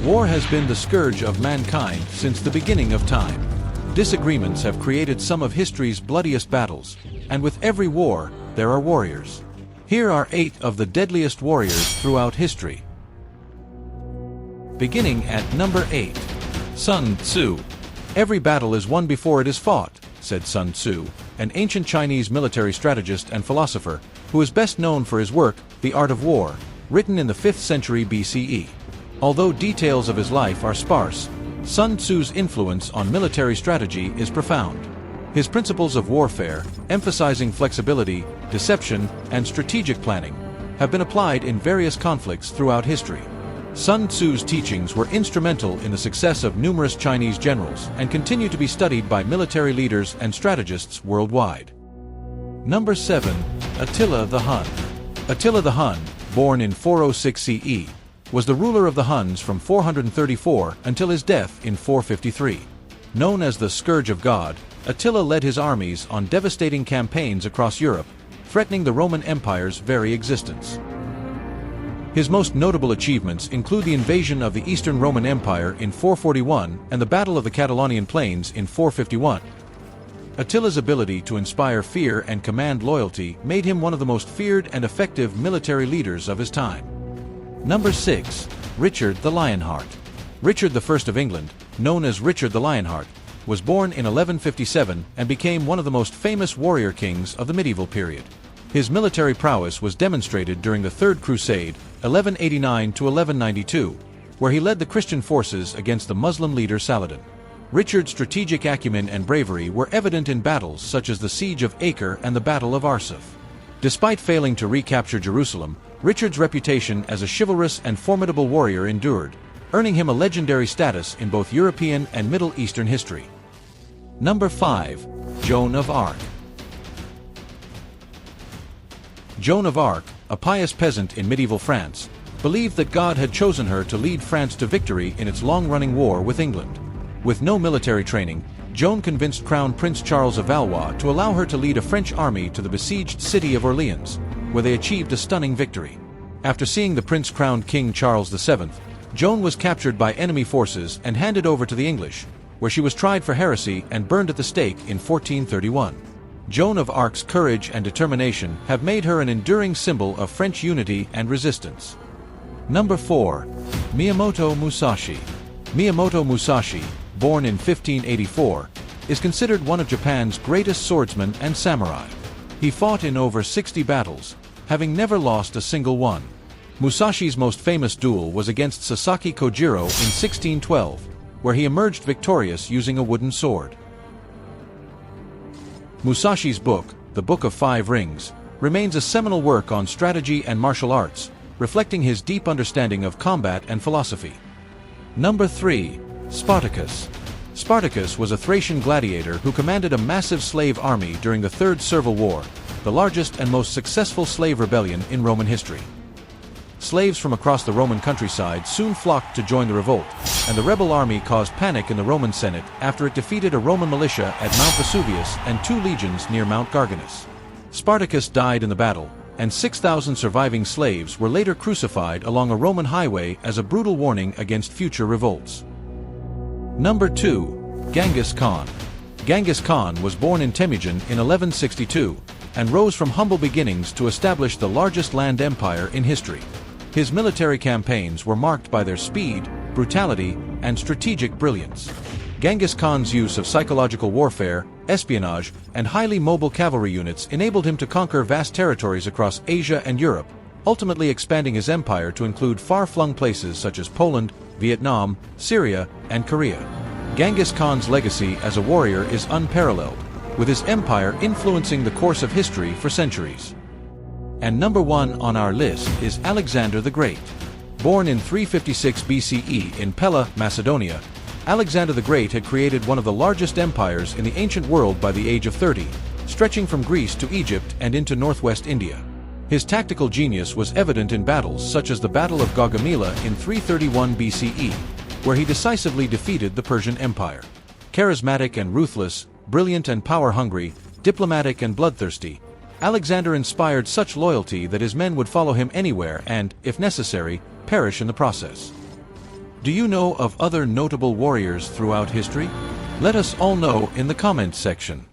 War has been the scourge of mankind since the beginning of time. Disagreements have created some of history's bloodiest battles, and with every war, there are warriors. Here are 8 of the deadliest warriors throughout history. Beginning at number 8. Sun Tzu. "Every battle is won before it is fought," said Sun Tzu, an ancient Chinese military strategist and philosopher, who is best known for his work, The Art of War, written in the 5th century BCE. Although details of his life are sparse, Sun Tzu's influence on military strategy is profound. His principles of warfare, emphasizing flexibility, deception, and strategic planning, have been applied in various conflicts throughout history. Sun Tzu's teachings were instrumental in the success of numerous Chinese generals and continue to be studied by military leaders and strategists worldwide. Number 7. Attila the Hun. Attila the Hun, born in 406 CE, was the ruler of the Huns from 434 until his death in 453. Known as the Scourge of God, Attila led his armies on devastating campaigns across Europe, threatening the Roman Empire's very existence. His most notable achievements include the invasion of the Eastern Roman Empire in 441 and the Battle of the Catalonian Plains in 451. Attila's ability to inspire fear and command loyalty made him one of the most feared and effective military leaders of his time. Number 6. Richard the Lionheart. Richard I of England, known as Richard the Lionheart, was born in 1157 and became one of the most famous warrior kings of the medieval period. His military prowess was demonstrated during the Third Crusade, 1189 to 1192, where he led the Christian forces against the Muslim leader Saladin. Richard's strategic acumen and bravery were evident in battles such as the Siege of Acre and the Battle of Arsuf. Despite failing to recapture Jerusalem, Richard's reputation as a chivalrous and formidable warrior endured, earning him a legendary status in both European and Middle Eastern history. Number 5. Joan of Arc. Joan of Arc, a pious peasant in medieval France, believed that God had chosen her to lead France to victory in its long-running war with England. With no military training, Joan convinced Crown Prince Charles of Valois to allow her to lead a French army to the besieged city of Orleans, where they achieved a stunning victory. After seeing the prince crowned King Charles VII, Joan was captured by enemy forces and handed over to the English, where she was tried for heresy and burned at the stake in 1431. Joan of Arc's courage and determination have made her an enduring symbol of French unity and resistance. Number 4. Miyamoto Musashi. Miyamoto Musashi, born in 1584, is considered one of Japan's greatest swordsmen and samurai. He fought in over 60 battles, having never lost a single one. Musashi's most famous duel was against Sasaki Kojiro in 1612, where he emerged victorious using a wooden sword. Musashi's book, The Book of Five Rings, remains a seminal work on strategy and martial arts, reflecting his deep understanding of combat and philosophy. Number 3. Spartacus. Spartacus was a Thracian gladiator who commanded a massive slave army during the Third Servile War, the largest and most successful slave rebellion in Roman history. Slaves from across the Roman countryside soon flocked to join the revolt, and the rebel army caused panic in the Roman Senate after it defeated a Roman militia at Mount Vesuvius and 2 legions near Mount Garganus. Spartacus died in the battle, and 6,000 surviving slaves were later crucified along a Roman highway as a brutal warning against future revolts. Number 2. Genghis Khan. Genghis Khan was born in Temujin in 1162 and rose from humble beginnings to establish the largest land empire in history. His military campaigns were marked by their speed, brutality, and strategic brilliance. Genghis Khan's use of psychological warfare, espionage, and highly mobile cavalry units enabled him to conquer vast territories across Asia and Europe, ultimately expanding his empire to include far-flung places such as Poland, Vietnam, Syria, and Korea. Genghis Khan's legacy as a warrior is unparalleled, with his empire influencing the course of history for centuries. And number 1 on our list is Alexander the Great. Born in 356 BCE in Pella, Macedonia, Alexander the Great had created one of the largest empires in the ancient world by the age of 30, stretching from Greece to Egypt and into northwest India. His tactical genius was evident in battles such as the Battle of Gaugamela in 331 BCE, where he decisively defeated the Persian Empire. Charismatic and ruthless, brilliant and power-hungry, diplomatic and bloodthirsty, Alexander inspired such loyalty that his men would follow him anywhere and, if necessary, perish in the process. Do you know of other notable warriors throughout history? Let us all know in the comments section.